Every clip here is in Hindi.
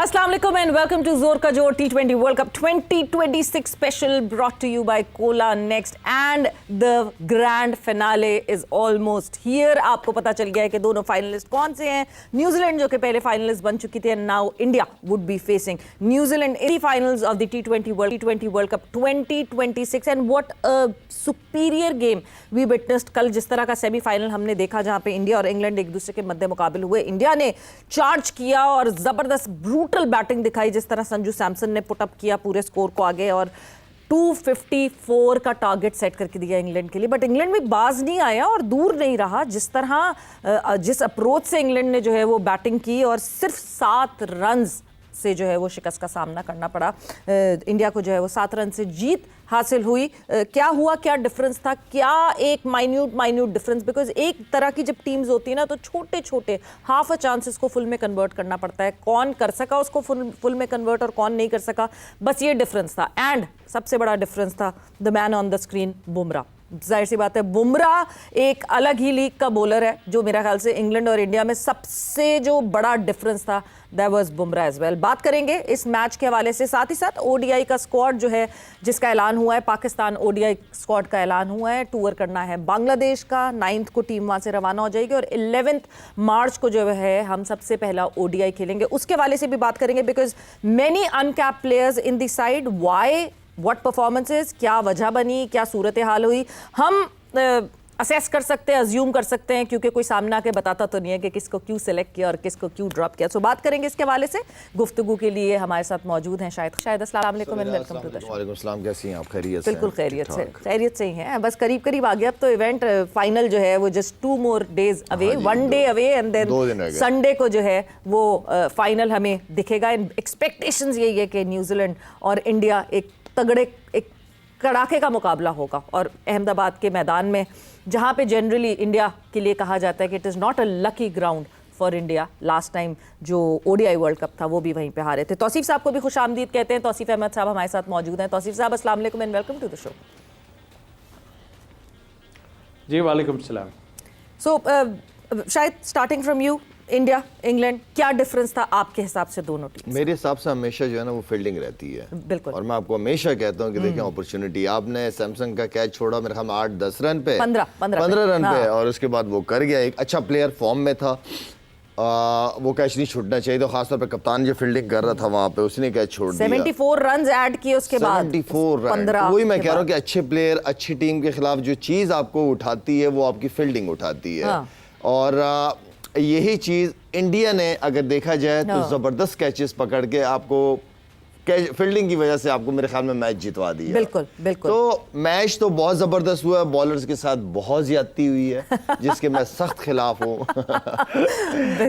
Assalamu alaikum and welcome to Zor Ka Jor T20 World Cup 2026 special brought to you by Kola Next and the grand finale is almost here. आपको पता चल गया है कि दोनों फाइनलिस्ट कौन से हैं. न्यूजीलैंड जो कि पहले फाइनलिस्ट बन चुकी थी and now India would be facing New Zealand in the finals of the T20 World Cup 2026 and what a superior game we witnessed. कल जिस तरह का सेमीफाइनल हमने देखा जहां पे इंडिया और इंग्लैंड एक दूसरे के मध्य मुकाबले हुए, इंडिया ने चार्ज किया और जबरदस्त ब्रूटल बैटिंग दिखाई. जिस तरह संजू सैमसन ने पुटअप किया पूरे स्कोर को आगे और 254 का टारगेट सेट करके दिया इंग्लैंड के लिए. बट इंग्लैंड भी बाज नहीं आया और दूर नहीं रहा. जिस तरह जिस अप्रोच से इंग्लैंड ने जो है वो बैटिंग की और सिर्फ 7 रन से जो है वो शिकस्त का सामना करना पड़ा. इंडिया को जो है वो 7 रन से जीत हासिल हुई. क्या हुआ, क्या डिफरेंस था, क्या एक माइन्यूट डिफरेंस, बिकॉज एक तरह की जब टीम्स होती है ना तो छोटे छोटे हाफ अ चांसेस को फुल में कन्वर्ट करना पड़ता है. कौन कर सका उसको फुल में कन्वर्ट और कौन नहीं कर सका, बस ये डिफरेंस था. एंड सबसे बड़ा डिफरेंस था the man on the screen, Bumrah. जाहिर सी बात है बुमराह एक अलग ही लीग का बॉलर है. जो मेरा ख्याल से इंग्लैंड और इंडिया में सबसे जो बड़ा डिफरेंस था that was Bumrah as well. बात करेंगे इस मैच के हवाले से, साथ ही साथ ओडीआई का स्क्वाड जो है जिसका ऐलान हुआ है. पाकिस्तान ओडीआई स्क्वाड का ऐलान हुआ है. टूर करना है बांग्लादेश का. 9 को टीम वहां से रवाना हो जाएगी और 11 मार्च को जो है हम सबसे पहला ओडीआई खेलेंगे. उसके हवाले से भी बात करेंगे because many uncapped players in the side. Why, what performances, क्या वजह बनी, क्या सूरत हाल हुई, हम असेस कर सकते हैं, अज्यूम कर सकते हैं, क्योंकि कोई सामने आके बताता तो नहीं है कि किसको क्यों सिलेक्ट किया और किसको क्यों ड्रॉप किया. सो बात करेंगे इसके हवाले से. गुफ्तगू के लिए हमारे साथ मौजूद हैं शायद. अस्सलाम वालेकुम and welcome to the show. वालेकुम सलाम. कैसी हैं आप? खैरियत से? बिल्कुल खैरियत से ही हैं. बस करीब आ गया. अब तो इवेंट फाइनल जो है वो just 2 more days away, 1 day away and then Sunday को जो है वो फाइनल हमें दिखेगा. एक्सपेक्टेशंस यही है कि न्यूजीलैंड और इंडिया एक कड़ाके का मुकाबला होगा और अहमदाबाद के मैदान में, जहां पे जनरली इंडिया के लिए कहा जाता है कि it is not a lucky ground for India. Last time जो ओडीआई वर्ल्ड कप था वो भी वहीं पे हारे थे. तौसीफ साहब को भी खुश आमदीद कहते हैं. तौसीफ अहमद साहब हमारे साथ मौजूद हैं. तौसीफ साहब अस्सलाम वालेकुम and welcome to the show. जी वालेकुम सलाम. सो शायद starting from you, India England, क्या डिफरेंस था आपके हिसाब से दोनों टीम? मेरे हिसाब से हमेशा जो है ना वो फील्डिंग रहती है. बिल्कुल. और मैं आपको हमेशा कहता हूँ कि देखें अपॉर्चुनिटी, आपने सैमसंग का कैच छोड़ा मेरे ख्याल में 8-10 रन पे, 15 रन पे, और उसके बाद वो कर गया. एक अच्छा प्लेयर फॉर्म में था, वो कैच नहीं छूटना चाहिए. तो खासतौर पे कप्तान जो फील्डिंग कर रहा था वहां पे उसने कैच छोड़ दिया. 74 रन ऐड किए उसके बाद. 74 रन. वही मैं कह रहा हूँ कि अच्छे प्लेयर अच्छी टीम के खिलाफ जो चीज आपको उठाती है वो आपकी फील्डिंग उठाती है. और यही चीज इंडिया ने अगर देखा जाए तो जबरदस्त कैचेस पकड़ के आपको फील्डिंग की वजह से आपको मेरे ख्याल में मैच जितवा दिया. बिल्कुल. तो मैच तो बहुत जबरदस्त हुआ. बॉलर्स के साथ बहुत ज्यादती हुई है जिसके मैं सख्त खिलाफ हूँ.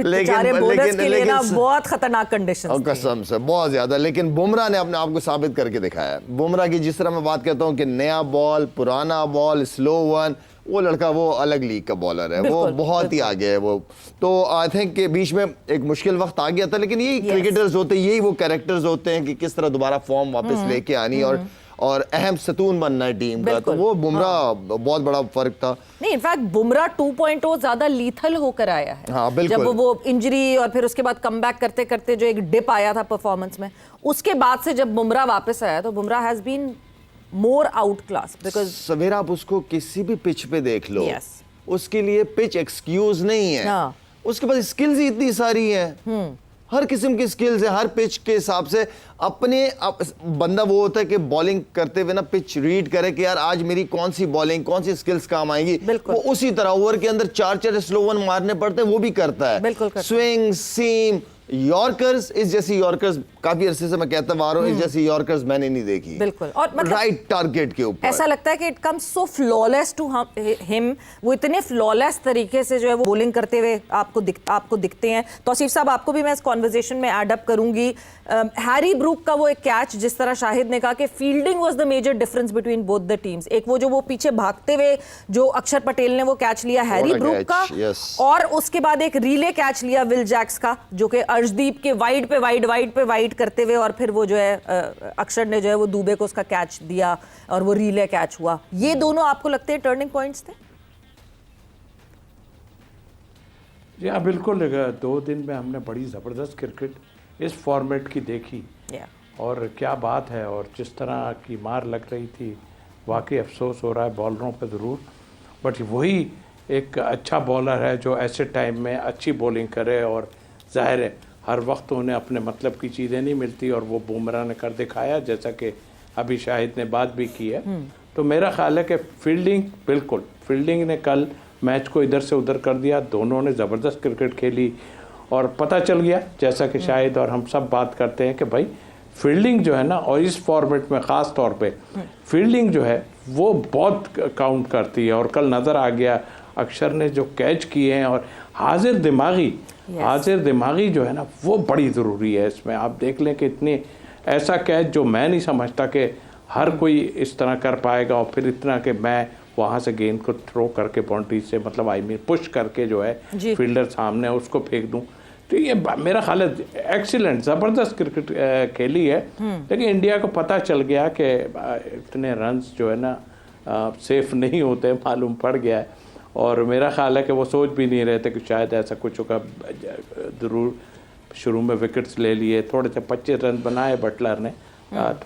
लेकिन बहुत खतरनाक कंडीशंस कसम से बहुत ज्यादा. लेकिन बुमराह ने अपने आप को साबित करके दिखाया. बुमराह की जिस तरह मैं बात करता हूँ कि नया बॉल, पुराना बॉल, स्लो वन, वो लड़का वो अलग लीग का बॉलर है. वो बहुत ही आगे है वो. तो आई थिंक के बीच में एक मुश्किल वक्त आ गया था, लेकिन यही क्रिकेटर्स होते हैं, यही वो कैरेक्टर्स होते हैं कि किस तरह दोबारा फॉर्म वापस लेके आनी और अहम सतून बनना है टीम का. तो वो बुमराह बहुत बड़ा फर्क था. नहीं, इनफैक्ट बुमराह 2.0 ज्यादा लीथल होकर आया है. हाँ, बिल्कुल. जब वो इंजरी और फिर उसके बाद कमबैक करते करते जो एक डिप आया था परफॉर्मेंस में, उसके बाद से जब बुमराह वापस आया तो Bumrah has been more out class. Because Savera आप उसको किसी भी पिच पे देख लो, उसके लिए पिच एक्सक्यूज नहीं है. उसके पास स्किल्स ही इतनी सारी हैं. हर किस्म की स्किल्स है. हर पिच के हिसाब से अपने बंदा वो होता है कि बॉलिंग करते हुए ना पिच रीड करे कि यार आज मेरी कौन सी बॉलिंग, कौन सी स्किल्स काम आएंगी. वो उसी तरह ओवर के अंदर 4 स्लो वन मारने पड़ते हैं, वो भी करता है. स्विंग, सीम, यॉर्कर्स, इस जैसी यॉर्कर्स काफी अरसे से मैं कहता आ रहा हूँ, इस जैसी यॉर्कर्स मैंने नहीं देखी. बिल्कुल. और मतलब राइट टारगेट के ऊपर ऐसा लगता है कि it comes so flawless to him. वो इतने फ्लॉलेस तरीके से जो है वो बॉलिंग करते हुए आपको दिखते हैं. तौसीफ साहब, आपको भी मैं इस कॉन्वर्सेशन में ऐड अप करूंगी. हैरी ब्रूक का वो एक कैच, जिस तरह शाहिद ने कहा कि fielding was the major difference between both the teams. एक वो जो वो पीछे भागते हुए जो अक्षर पटेल ने वो कैच लिया हैरी ब्रूक का, और उसके बाद एक रिले कैच लिया विल जैक्स का, जो कि अर्शदीप के वाइड पे वाइड करते हुए, और फिर वो जो है अक्षर ने जो है वो दुबे को उसका कैच दिया और वो रिले कैच हुआ. ये दोनों आपको लगते हैं टर्निंग पॉइंट्स थे? जी हाँ, बिल्कुल. 2 दिन में हमने बड़ी ज़बरदस्त क्रिकेट इस फॉर्मेट की देखी और क्या बात है, और जिस तरह की मार लग रही थी, वाकई अफसोस हो रहा है बॉलरों पे ज़रूर, बट वही एक अच्छा बॉलर है जो ऐसे टाइम में अच्छी बॉलिंग करे, और जाहिर है हर वक्त उन्हें अपने मतलब की चीज़ें नहीं मिलती, और वो बुमराह ने कर दिखाया, जैसा कि अभी शाहिद ने बात भी की है। तो मेरा ख्याल है कि फील्डिंग ने कल मैच को इधर से उधर कर दिया, दोनों ने ज़बरदस्त क्रिकेट खेली, और पता चल गया जैसा कि शाहिद और हम सब बात करते हैं कि भाई फील्डिंग जो है ना, और इस फॉर्मेट में ख़ास तौर पे फील्डिंग जो है वो बहुत काउंट करती है, और कल नज़र आ गया अक्षर ने जो कैच किए हैं, और हाजिर दिमागी जो है ना वो बड़ी ज़रूरी है इसमें। आप देख लें कि इतनी ऐसा कैच जो मैं नहीं समझता कि हर कोई इस तरह कर पाएगा, और फिर इतना कि मैं वहाँ से गेंद को थ्रो करके बाउंड्री से, मतलब पुश करके जो है फील्डर सामने उसको फेंक दूँ। तो ये मेरा ख्याल है एक्सीलेंट ज़बरदस्त क्रिकेट खेली है, लेकिन इंडिया को पता चल गया कि इतने रन्स जो है ना सेफ नहीं होते, मालूम पड़ गया है, और मेरा ख्याल है कि वो सोच भी नहीं रहे थे कि शायद ऐसा कुछ होगा। ज़रूर शुरू में विकेट्स ले लिए, थोड़े से 25 रन बनाए बटलर ने,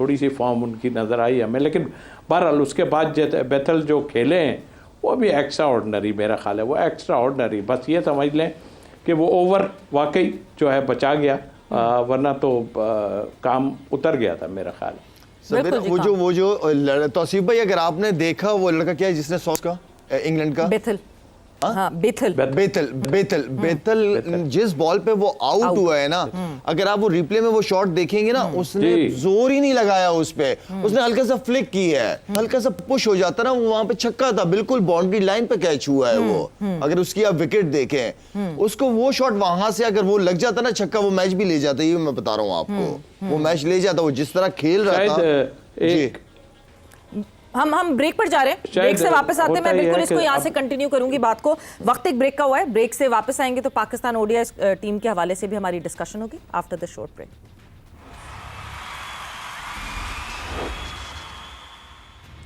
थोड़ी सी फॉर्म उनकी नज़र आई हमें, लेकिन बहरहाल उसके बाद बेथल जो खेले हैं वो भी एक्स्ट्रा ऑर्डनरी, मेरा ख्याल है वो एक्स्ट्रा ऑर्डनरी। बस ये समझ लें कि वो ओवर वाकई जो है बचा गया, वरना तो काम उतर गया था मेरा ख्याल। वो जो तौसीफ भाई, अगर आपने देखा वो लड़का क्या है जिसने सॉस का इंग्लैंड का बेथल जिस बॉल पे वो आउट हुआ है ना, अगर आप वो रिप्ले में वो शॉट देखेंगे ना, उसने जोर ही नहीं लगाया उस पे, उसने हल्का सा फ्लिक किया है, हल्का सा पुश हो जाता ना, वो वहां पे छक्का था, बिल्कुल बाउंड्री लाइन पे कैच हुआ है वो। अगर उसकी आप विकेट देखें, उसको वो शॉट वहां से अगर वो लग जाता ना छक्का, वो मैच भी ले जाता, ये मैं बता रहा हूँ आपको, वो मैच ले जाता, वो जिस तरह खेल रहा था। हम ब्रेक पर जा रहे हैं, ब्रेक से वापस आते हैं, मैं बिल्कुल इसको यहाँ से कंटिन्यू करूंगी बात को। वक्त एक ब्रेक का हुआ है, ब्रेक से वापस आएंगे तो पाकिस्तान ओडीआई टीम के हवाले से भी हमारी डिस्कशन होगी after the short break.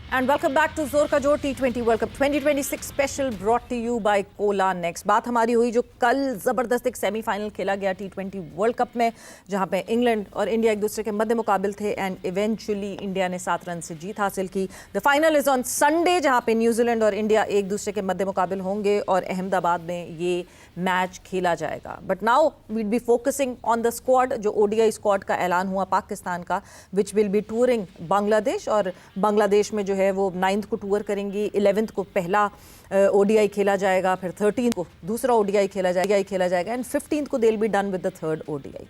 And welcome back to जोर का जोर T20 world cup 2026 special brought to you by cola next. बात हमारी हुई जो कल ज़बरदस्त एक सेमीफाइनल खेला गया T20 वर्ल्ड कप में, जहां पे इंग्लैंड और इंडिया एक दूसरे के मद्दे मुकाबिल थे, एंड इवेंचुअली इंडिया ने 7 रन से जीत हासिल की। The final is on Sunday, जहां पे न्यूजीलैंड और इंडिया एक दूसरे के मद्दे मुकाबिल होंगे, और अहमदाबाद में ये मैच खेला जाएगा। But now we'll be focusing on the squad, जो ओडीआई स्क्वाड का ऐलान हुआ पाकिस्तान का, which will be touring Bangladesh, और बांग्लादेश में जो है वो 9th को टूर करेंगी, 11th को पहला ओडीआई खेला जाएगा, फिर 13th को दूसरा ओडीआई खेला जाएगा, एंड 15th को they will be done with the 3rd ODI.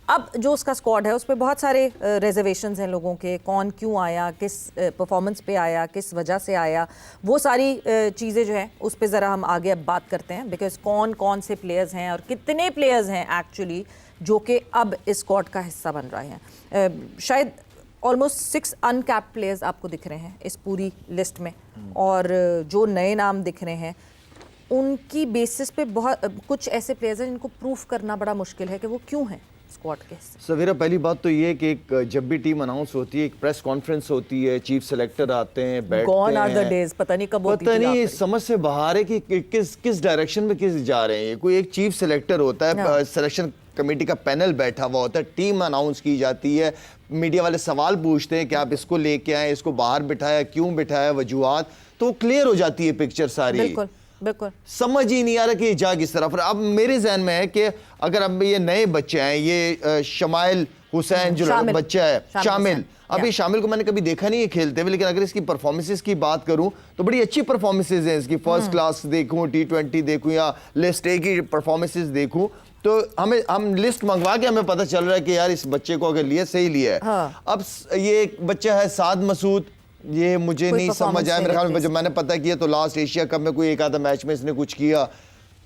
अब जो उसका स्क्वाड है उस पर बहुत सारे रिजर्वेशंस हैं लोगों के, कौन क्यों आया, किस परफॉर्मेंस पे आया, किस वजह से आया, वो सारी चीज़ें जो हैं उस पर ज़रा हम आगे अब बात करते हैं, बिकॉज कौन से प्लेयर्स हैं और कितने प्लेयर्स हैं एक्चुअली जो कि अब इस स्क्वाड का हिस्सा बन रहे हैं। शायद ऑलमोस्ट 6 अनकैप्ड प्लेयर्स आपको दिख रहे हैं इस पूरी लिस्ट में, और जो नए नाम दिख रहे हैं उनकी बेसिस पे बहुत कुछ ऐसे प्लेयर्स हैं जिनको प्रूफ करना बड़ा मुश्किल है कि वो क्यों हैं स्क्वाड के। सवेरा पहली बात तो ये कि जब भी टीम अनाउंस होती है, एक प्रेस कॉन्फ्रेंस होती है, चीफ सेलेक्टर आते हैं, बैठते Gone are the हैं, days, पता नहीं कब होती थी, पता नहीं समझ से बाहर है कि किस डायरेक्शन में किस जा रहे हैं। कोई एक चीफ सेलेक्टर होता है, सिलेक्शन कमेटी का पैनल बैठा हुआ होता है, टीम अनाउंस की जाती है, मीडिया वाले सवाल पूछते हैं कि आप इसको लेके आए, इसको बाहर बिठाया, क्यों बिठाया, वजूहात, तो वो क्लियर हो जाती है पिक्चर सारी। बिल्कुल समझ ही नहीं आ रहा कि ये जा किस तरफ। अब मेरे जहन में है कि अगर अब ये नए बच्चे हैं, ये शमाइल हुसैन जो बच्चा है शामिल, अब ये शामिल को मैंने कभी देखा नहीं है खेलते हुए, लेकिन अगर इसकी परफॉर्मेंसेस की बात करूं तो बड़ी अच्छी परफॉर्मेंसेस हैं इसकी। फर्स्ट क्लास देखूं, T20 देखूं, या लिस्ट ए की परफॉर्मेंसेस देखूं, तो हम लिस्ट मंगवा के हमें पता चल रहा है कि यार इस बच्चे को अगर लिया सही लिया है। अब ये एक बच्चा है साद मसूद, ये मुझे नहीं समझ आया, मेरे ख्याल में जब मैंने पता किया तो लास्ट एशिया कप में कोई एक आधा मैच में इसने कुछ किया,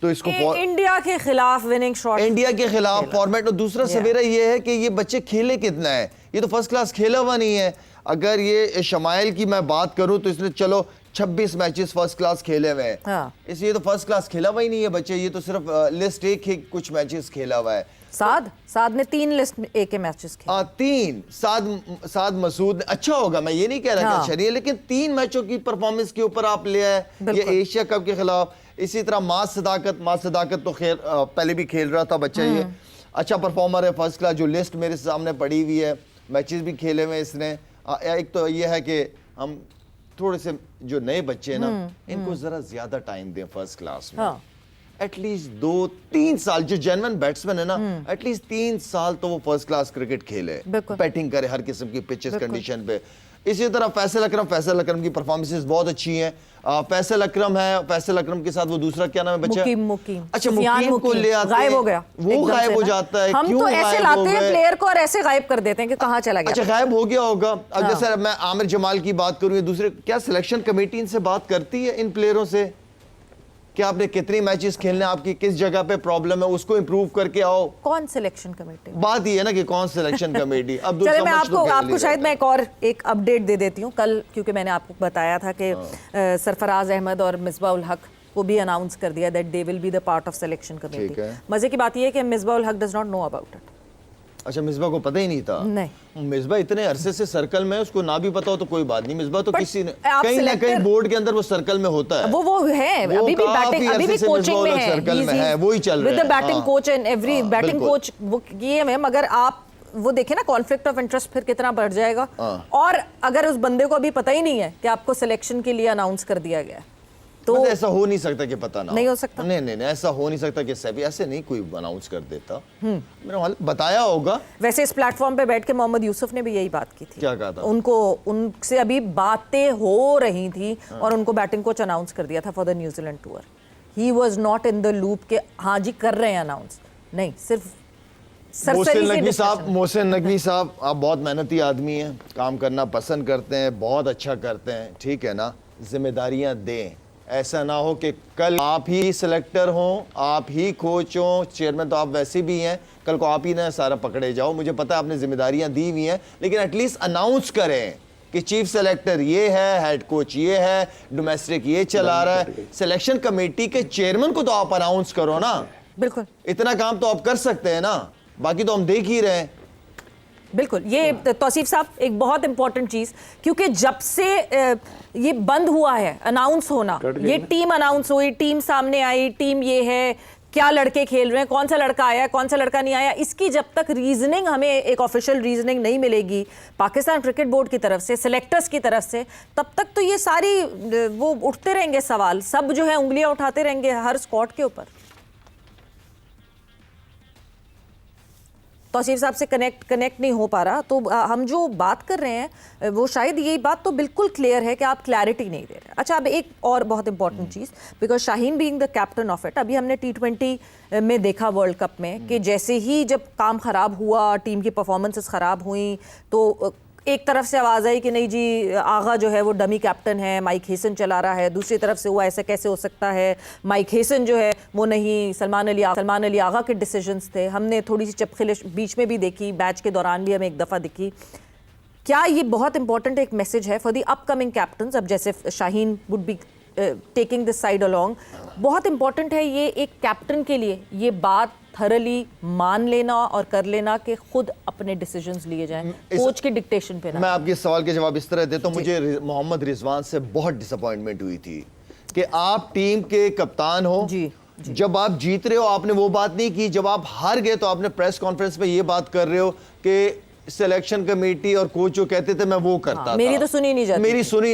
तो इसको इंडिया के खिलाफ विनिंग शॉट, इंडिया के खिलाफ फॉर्मेट। और दूसरा सवेरा ये है कि ये बच्चे खेले कितना है, ये तो फर्स्ट क्लास खेला हुआ नहीं है। अगर ये शमाइल की मैं बात करूं तो इसने चलो 26 मैचेस फर्स्ट क्लास खेले हुए हैं, इसलिए तो फर्स्ट क्लास खेला हुआ ही नहीं है बच्चे, ये तो सिर्फ लिस्ट ए के कुछ मैचेस खेला हुआ है। साद ने 3 लिस्ट ए के मैचेस खेले, 3 साद मसूद अच्छा होगा, मैं ये नहीं कह रहा कि अच्छा नहीं है, लेकिन 3 मैचों की परफॉर्मेंस के ऊपर आप ले आए, ये एशिया कप के खिलाफ। इसी तरह मास सदाकत तो खैर पहले भी खेल रहा था बच्चा, ये अच्छा परफॉर्मर है, फर्स्ट क्लास। जो लिस्ट मेरे सामने पड़ी हुई है, मैचेस भी खेले हुए इसने। एक तो ये है कि हम थोड़े से जो नए बच्चे हैं ना, इनको जरा ज्यादा टाइम दें फर्स्ट क्लास में। एटलीस्ट 2-3 साल, जो जेन्युइन बैट्समैन है ना, एटलीस्ट 3 साल तो वो फर्स्ट क्लास क्रिकेट खेले, बैटिंग करे हर किस्म की पिचेस कंडीशन पे। इसी तरह फैसल अकरम की परफॉर्मेंसेस बहुत अच्छी हैं। फैसल अकरम है, फैसल अकरम के साथ वो दूसरा क्या नाम है बच्चा? मुकीम। अच्छा, मुकीम को ले आते हैं, गायब हो गया, वो गायब हो जाता है। हम क्यों तो ऐसे लाते हैं प्लेयर को और ऐसे गायब कर देते हैं कि कहाँ चला गया। अच्छा, गायब हो गया होगा। अब जैसे मैं आमिर जमाल की बात करूँ या दूसरे, क्या सिलेक्शन कमेटी इनसे बात करती है इन प्लेयरों से कि आपने कितनी मैचेस खेलने, आपकी किस जगह पे प्रॉब्लम है, उसको इंप्रूव करके आओ? कौन सिलेक्शन कमेटी? बात ये है ना कि कौन सिलेक्शन कमेटी। अब चलिए मैं आपको शायद मैं एक अपडेट दे देती हूँ। कल क्योंकि मैंने आपको बताया था कि सरफराज अहमद और मिसबाह उल हक को भी अनाउंस कर दिया that they will be the part of selection committee. मजे की बात ये है कि Misbah ul Haq does not know about it. अच्छा, मिसबा को पता ही नहीं था? नहीं, मिसबा इतने अरसे से सर्कल में, उसको ना भी पता हो तो कोई बात नहीं। मिसबा तो किसी ने कहीं ना कहीं बोर्ड के अंदर वो सर्कल में होता है। वो है, अभी भी बैटिंग, अभी भी कोचिंग में है, सर्कल में है, वो ही चल रहा है with the batting coach and every batting coach वो ये है। मगर आप वो देखें ना, कॉन्फ्लिक्ट ऑफ इंटरेस्ट फिर कितना बढ़ जाएगा। और अगर उस बंदे को अभी पता ही नहीं है कि आपको सिलेक्शन के लिए अनाउंस कर दिया गया है, तो ऐसा हो नहीं सकता कि पता ना नहीं हो सकता। नहीं, ऐसा हो नहीं सकता कि सेबी ऐसे नहीं कोई अनाउंस कर देता। मैंने बताया होगा। वैसे इस प्लेटफॉर्म पे बैठ के मोहम्मद यूसुफ ने भी यही बात की थी। क्या कहा था? उनसे अभी बातें हो रही थी और उनको बैटिंग कोच अनाउंस कर दिया था for the New Zealand tour. He was not in the loop के हाँ जी कर रहे हैं अनाउंस, नहीं, सिर्फ मोहसिन नकवी साहब, आप बहुत मेहनती आदमी हैं, काम करना पसंद करते हैं, बहुत अच्छा करते हैं, ठीक है ना। जिम्मेदारियां दें, ऐसा ना हो कि कल आप ही सिलेक्टर हों, आप ही कोच हों, चेयरमैन तो आप वैसे भी हैं, कल को आप ही ना सारा पकड़े जाओ। मुझे पता है आपने जिम्मेदारियां दी हुई हैं, लेकिन एटलीस्ट अनाउंस करें कि चीफ सेलेक्टर ये है, हेड कोच ये है, डोमेस्टिक ये चला रहा है। सिलेक्शन कमेटी के चेयरमैन को तो आप अनाउंस करो ना। बिल्कुल, इतना काम तो आप कर सकते हैं ना, बाकी तो हम देख ही रहे हैं। बिल्कुल। ये तौसीफ साहब एक बहुत इंपॉर्टेंट चीज, क्योंकि जब से ये बंद हुआ है अनाउंस होना, ये टीम अनाउंस हुई, टीम सामने आई, टीम ये है, क्या लड़के खेल रहे हैं, कौन सा लड़का आया, कौन सा लड़का नहीं आया, इसकी जब तक रीजनिंग, हमें एक ऑफिशियल रीजनिंग नहीं मिलेगी पाकिस्तान क्रिकेट बोर्ड की तरफ से, सिलेक्टर्स की तरफ से, तब तक तो ये सारी वो उठते रहेंगे सवाल, सब जो है उंगलियां उठाते रहेंगे हर स्क्वाड के ऊपर। तौसीफ साहब से कनेक्ट नहीं हो पा रहा, तो हम जो बात कर रहे हैं वो शायद यही बात तो बिल्कुल क्लियर है कि आप क्लैरिटी नहीं दे रहे। अच्छा, अब एक और बहुत important cheese, because Shaheen being the captain of it, अभी हमने T20 में देखा वर्ल्ड कप में कि जैसे ही जब काम ख़राब हुआ, टीम की परफॉर्मेंसेस ख़राब हुई, तो एक तरफ से आवाज़ आई कि नहीं जी आगा जो है वो डमी कैप्टन है, माइक हेसन चला रहा है, दूसरी तरफ से हुआ ऐसा कैसे हो सकता है, माइक हेसन जो है वो नहीं, सलमान अली आगा के डिसीजंस थे। हमने थोड़ी सी चपखिलिश बीच में भी देखी, मैच के दौरान भी हमें एक दफ़ा दिखी। क्या ये बहुत इंपॉर्टेंट एक मैसेज है फॉर द अपकमिंग कैप्टन्स? अब जैसे Shaheen would be taking this side along, बहुत इंपॉर्टेंट है ये एक कैप्टन के लिए ये बात थरली मान लेना और कर लेना कि खुद अपने डिसीजंस लिए जाएं, कोच के डिक्टेशन पे ना। मैं आपके सवाल के जवाब इस तरह देता हूं। मुझे मोहम्मद रिजवान से बहुत डिसअपॉइंटमेंट हुई थी कि आप टीम के कप्तान हो, जब आप जीत रहे हो आपने वो बात नहीं की, जब आप हार गए तो आपने प्रेस कॉन्फ्रेंस में ये बात कर रहे हो कि सिलेक्शन कमेटी और कोच जो कहते थे मैं वो करता था। मेरी तो सुनी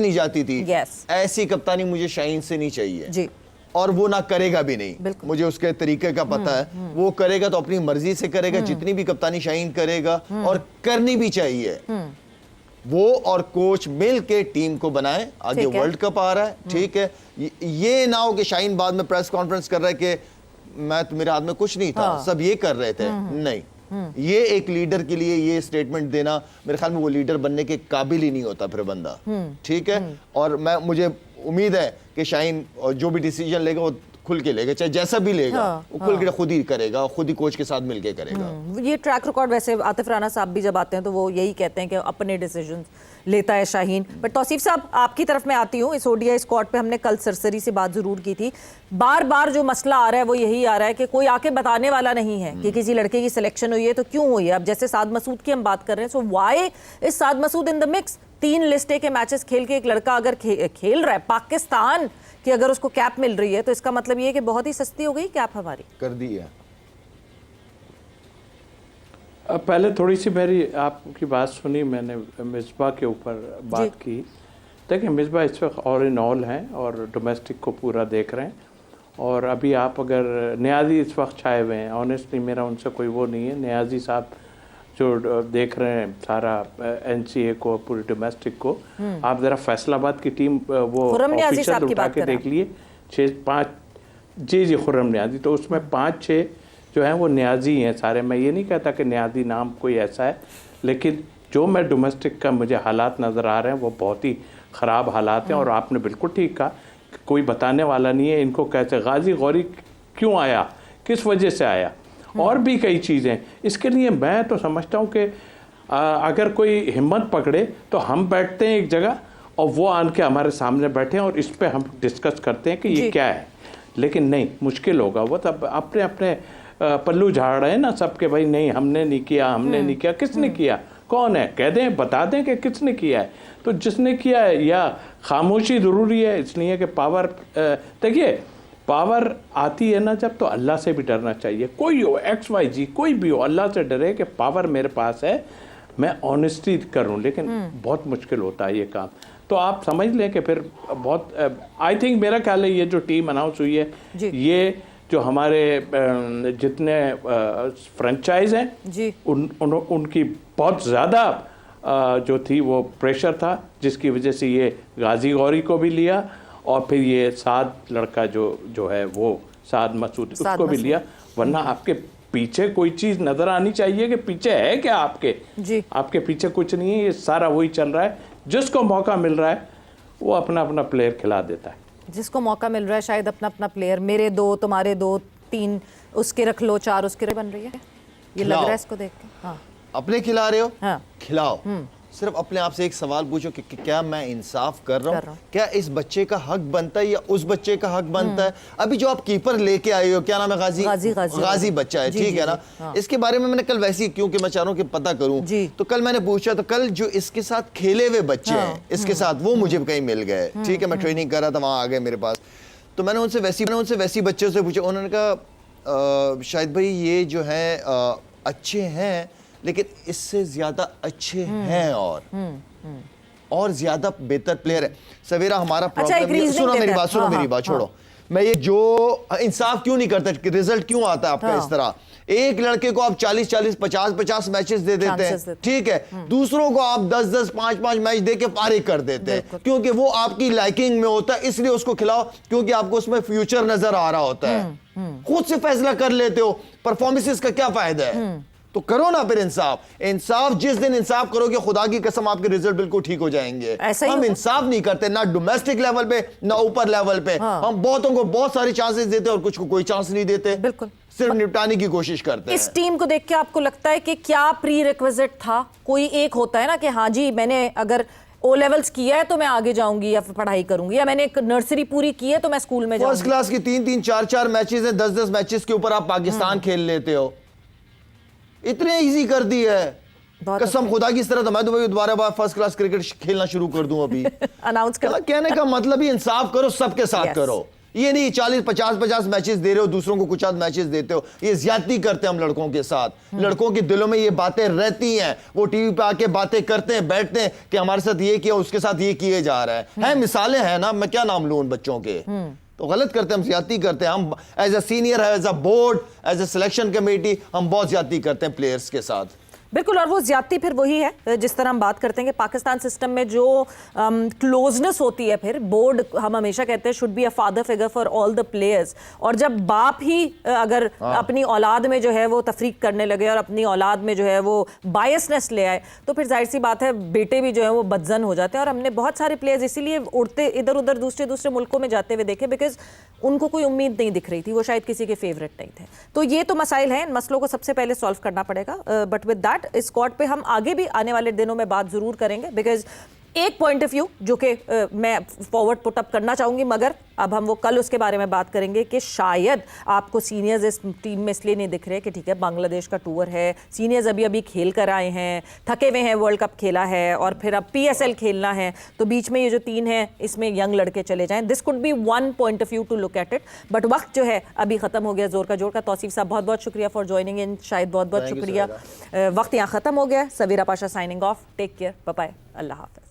नहीं जाती थी। ऐसी कप्तानी मुझे शाहीन से नहीं चाहिए जी, और वो ना करेगा भी नहीं। मुझे उसके तरीके का पता है, वो करेगा तो अपनी मर्जी से करेगा, जितनी भी कप्तानी शाहीन करेगा और करनी भी चाहिए। वो और कोच मिल के टीम को बनाए, आगे वर्ल्ड कप आ रहा है, ठीक है। ये ना हो कि शाहीन बाद में प्रेस कॉन्फ्रेंस कर रहा है कि मैं तो मेरे हाथ में कुछ नहीं था, सब ये कर रहे थे। नहीं, ये एक लीडर के लिए ये स्टेटमेंट देना, मेरे ख्याल में वो लीडर बनने के काबिल ही नहीं होता फिर बंदा, ठीक है। और मुझे उम्मीद है कि शाहीन जो भी डिसीजन लेगा वो खुल के लेगा, चाहे जैसा भी लेगा वो खुल के खुद ही करेगा, खुद ही कोच के साथ मिलके करेगा। ये ट्रैक रिकॉर्ड, वैसे आतिफ राना साहब भी जब आते हैं तो वो यही कहते हैं कि अपने डिसीजन लेता है शाहीन। बट तौसीफ साहब आपकी तरफ मैं आती हूँ, इस ओडीआई स्क्वाड पे हमने कल सरसरी से बात जरूर की थी। बार बार जो मसला आ रहा है वो यही आ रहा है कि कोई आके बताने वाला नहीं है कि किसी लड़के की सिलेक्शन हुई है तो क्यों हुई है। अब जैसे साद मसूद की हम बात कर रहे हैं, so why is Saad Masood in the mix? 3 list A के मैचेस खेल के एक लड़का अगर खेल रहा है पाकिस्तान की, अगर उसको कैप मिल रही है तो इसका मतलब ये है कि बहुत ही सस्ती हो गई कैप हमारी। कर दी है, पहले थोड़ी सी मेरी आपकी बात सुनी मैंने, मिसबा के ऊपर बात की। देखिए मिसबा इस वक्त ऑल इन ऑल हैं और डोमेस्टिक को पूरा देख रहे हैं। और अभी आप अगर नियाज़ी इस वक्त छाए हुए हैं, ऑनेस्टली मेरा उनसे कोई वो नहीं है। नियाज़ी साहब जो देख रहे हैं सारा NCA को, पूरी डोमेस्टिक को। आप ज़रा फैसलाबाद की टीम वो ऑफिशियल उठा के देख लिए, 6-5 जी खुर्रम नियाज़ी, तो उसमें 5-6 जो हैं वो न्याजी हैं सारे। मैं ये नहीं कहता कि न्याजी नाम कोई ऐसा है, लेकिन जो मैं डोमेस्टिक का मुझे हालात नज़र आ रहे हैं वो बहुत ही ख़राब हालात हैं। और आपने बिल्कुल ठीक कहा, कोई बताने वाला नहीं है इनको कैसे गाजी गौरी क्यों आया, किस वजह से आया, और भी कई चीज़ें। इसके लिए मैं तो समझता हूँ कि अगर कोई हिम्मत पकड़े तो हम बैठते हैं एक जगह और वो आन के हमारे सामने बैठे हैं और इस पर हम डिस्कस करते हैं कि ये क्या है। लेकिन नहीं, मुश्किल होगा। वो तब अपने अपने पल्लू झाड़ रहे हैं ना सबके, भाई नहीं हमने नहीं किया, हमने नहीं किया। किसने किया, कौन है, कह दें, बता दें कि किसने किया है। तो जिसने किया है, या खामोशी ज़रूरी है, इसलिए कि पावर, देखिए पावर आती है ना जब, तो अल्लाह से भी डरना चाहिए। कोई हो, XYZ कोई भी हो, अल्लाह से डरे कि पावर मेरे पास है, मैं ऑनेस्टी करूं। लेकिन बहुत मुश्किल होता है ये काम। तो आप समझ लें कि फिर बहुत, आई थिंक मेरा ख्याल है ये जो टीम अनाउंस हुई है, ये जो हमारे जितने फ्रेंचाइज हैं जी उनकी बहुत ज़्यादा जो थी वो प्रेशर था, जिसकी वजह से ये गाजी गौरी को भी लिया और फिर ये साद लड़का जो है वो साद मसूद उसको भी लिया। वरना आपके पीछे कोई चीज़ नज़र आनी चाहिए कि पीछे है क्या आपके जी। आपके पीछे कुछ नहीं है, ये सारा वही चल रहा है। जिसको मौका मिल रहा है वो अपना अपना प्लेयर खिला देता है। जिसको मौका मिल रहा है शायद अपना अपना प्लेयर, मेरे 2 तुम्हारे 2 3 उसके रख लो, 4 उसके बन रही है, ये लग रहा है इसको देख के। हाँ, अपने खिला रहे हो, हाँ, खिलाओ। सिर्फ अपने आप से एक सवाल पूछो कि क्या मैं इंसाफ कर रहा हूँ, क्या इस बच्चे का हक बनता है या उस बच्चे का हक बनता है। अभी जो आप कीपर लेके आए हो, क्या नाम है, गाजी बच्चा है, ठीक है ना। हाँ। इसके बारे में मैंने कल वैसे, क्योंकि मैं चाह रहा हूँ कि पता करूँ, तो कल मैंने पूछा, तो कल जो इसके साथ खेले हुए बच्चे हैं इसके साथ, वो मुझे कहीं मिल गए, ठीक है। मैं ट्रेनिंग कर रहा था, वहां आ गए मेरे पास। तो मैंने उनसे वैसी बच्चों से पूछा, उन्होंने कहा शायद भाई ये जो है अच्छे हैं, लेकिन इससे ज्यादा अच्छे हैं और ज्यादा बेहतर प्लेयर है। सवेरा हमारा प्रॉब्लम, सुनो मेरी बात, छोड़ो। मैं ये जो इंसाफ क्यों नहीं करता, रिजल्ट क्यों आता है आपका इस तरह। एक लड़के को आप 40-40, 50-50 मैचेस दे देते हैं, ठीक है। दूसरों को आप 10-10, 5-5 मैच दे के फारिग कर देते हैं, क्योंकि वो आपकी लाइकिंग में होता है, इसलिए उसको खिलाओ, क्योंकि आपको उसमें फ्यूचर नजर आ रहा होता है। खुद से फैसला कर लेते हो, परफॉर्मेंसेस का क्या फायदा है। तो करो ना फिर इंसाफ जिस दिन इंसाफ करोगे, खुदा की कसम आपके रिजल्ट बिल्कुल ठीक हो जाएंगे। हम इंसाफ नहीं करते, ना डोमेस्टिक लेवल पे ना ऊपर लेवल पे। हम बहुतों को बहुत सारे चांसेस देते और कुछ को कोई चांस नहीं देते, बिल्कुल सिर्फ निपटाने की कोशिश करते हैं। इस टीम को देख के आपको लगता है कि क्या प्री रिक्विजिट था, कोई एक होता है ना कि हाँ जी मैंने अगर O लेवल्स किया है तो मैं आगे जाऊंगी या फिर पढ़ाई करूंगी, या मैंने एक नर्सरी पूरी की है तो मैं स्कूल में जाऊंगी। फर्स्ट क्लास की 3-3, 4-4 मैचेस हैं, 10-10 मैचेस के ऊपर आप पाकिस्तान खेल लेते हो, इतने इजी कर दी है। कसम खुदा की, इस तरह तो मैं दोबारा फर्स्ट क्लास क्रिकेट खेलना शुरू कर दूं अभी। अनाउंस कर, कहने का मतलब ही इंसाफ करो, सबके साथ करो। ये नहीं 40-50 मैचेस दे रहे हो, दूसरों को कुछ आध मैचेस देते हो, ये ज्यादती करते हैं हम लड़कों के साथ। लड़कों के दिलों में ये बातें रहती हैं, वो टीवी पे आके बातें करते हैं, बैठते हैं कि हमारे साथ ये किया, उसके साथ ये किए जा रहा है। मिसालें हैं ना, मैं क्या नाम लूं उन बच्चों के। तो गलत करते हैं, हम ज्यादती करते हैं। हम as a senior, as a board, as a selection committee, हम बहुत ज्यादती करते हैं प्लेयर्स के साथ। बिल्कुल, और वो ज्यादती फिर वही है जिस तरह हम बात करते हैं कि पाकिस्तान सिस्टम में जो क्लोजनेस होती है, फिर बोर्ड हम हमेशा कहते हैं should be a father figure for all the players. और जब बाप ही अगर अपनी औलाद में जो है वो तफरीक करने लगे और अपनी औलाद में जो है वो बायसनेस ले आए, तो फिर जाहिर सी बात है बेटे भी जो है वो बदजन हो जाते हैं। और हमने बहुत सारे प्लेयर्स इसीलिए उड़ते इधर उधर दूसरे मुल्कों में जाते हुए देखे, बिकॉज उनको कोई उम्मीद नहीं दिख रही थी, वो शायद किसी के फेवरेट नहीं थे। तो ये तो मसाइल हैं, इन मसलों को सबसे पहले सॉल्व करना पड़ेगा। बट विद दैट, इस स्क्वाड पे हम आगे भी आने वाले दिनों में बात जरूर करेंगे, बिकॉज एक पॉइंट ऑफ व्यू जो कि मैं फॉरवर्ड पुट अप करना चाहूंगी, मगर अब हम वो कल उसके बारे में बात करेंगे कि शायद आपको सीनियर्स इस टीम में इसलिए नहीं दिख रहे कि ठीक है बांग्लादेश का टूर है, सीनियर्स अभी अभी खेल कर आए हैं, थके हुए हैं, वर्ल्ड कप खेला है और फिर अब PSL खेलना है, तो बीच में ये जो 3 हैं इसमें यंग लड़के चले जाएं। This could be one point of view to look at it, but वक्त जो है अभी खत्म हो गया जोर का जोर का। तौसीफ साहब बहुत बहुत शुक्रिया फॉर ज्वाइनिंग इन, शायद बहुत बहुत शुक्रिया। वक्त यहाँ खत्म हो गया। Savera Pasha signing off, take care, bye bye, अल्लाह हाफिज।